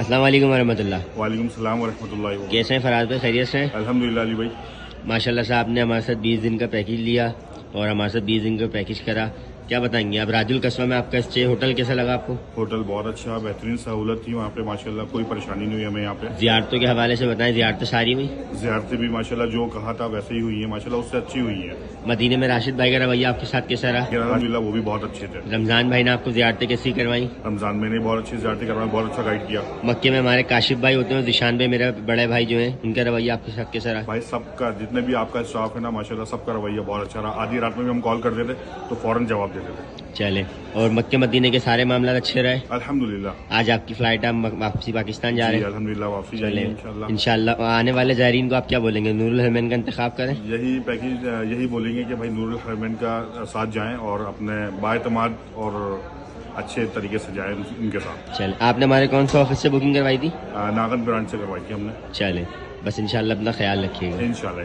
السلام علیکم ورحمۃ اللہ. وعلیکم السلام ورحمۃ اللہ وبرکاتہ. کیسے ہیں فرحات بھائی؟ خیریت سے ہیں؟ الحمدللہ علی بھائی. ماشاء اللہ صاحب نے ہمارے ساتھ 20 دن کا پیکیج لیا اور ہمارے ساتھ 20 دن کا پیکیج کرا. کیا بتائیں گے آپ؟ راج القصبہ میں آپ کا اسٹے ہوٹل کیسا لگا آپ کو؟ ہوٹل بہت اچھا، بہترین سہولت تھی وہاں پہ ماشاءاللہ، کوئی پریشانی نہیں ہوئی ہمیں یہاں پہ. زیارتوں کے حوالے سے بتائیں، زیارتیں ساری ہوئی؟ زیارتیں بھی ماشاءاللہ جو کہا تھا ویسے ہی ہوئی ہیں ماشاءاللہ، اس سے اچھی ہوئی ہیں. مدینے میں راشد بھائی کا رویہ آپ کے ساتھ کیسا رہا؟ الحمدللہ وہ بھی بہت اچھے تھے. رمضان بھائی نے آپ کو زیارتیں کیسی کروائی؟ رمضان میں نے بہت اچھی زیارتیں کروائی، بہت اچھا گائیڈ کیا. مکے میں ہمارے کاشف بھائی ہوتے ہیں، ذیشان بھائی میرے بڑے بھائی جو ہیں، ان کا رویہ آپ کے ساتھ کیسا رہا؟ بھائی سب کا جتنے بھی آپ کا اسٹاف ہے نا ماشاءاللہ سب کا رویہ بہت اچھا رہا. آدھی رات میں بھی ہم کال کرتے تھے تو فوراً جواب دیتے تھے. چلے. اور مکے مدینے کے سارے معاملات اچھے رہے؟ الحمدللہ. آج آپ کی فلائٹ ہے، واپسی پاکستان جا رہے جی ہیں؟ الحمدللہ واپسی جائیں گے انشاءاللہ. انشاءاللہ. آنے والے زائرین کو آپ کیا بولیں گے؟ نور الحرمین کا انتخاب کریں؟ یہی پیکیج یہی بولیں گے کہ بھائی نور الحرمین کا ساتھ جائیں اور اپنے بااعتماد اور اچھے طریقے سے جائیں ان کے ساتھ. چلے. آپ نے ہمارے کون سے آفس سے بکنگ کروائی تھی؟ ناگن برانچ سے کروائی تھی ہم نے. چلے. بس انشاءاللہ اپنا خیال رکھیے گا. انشاءاللہ.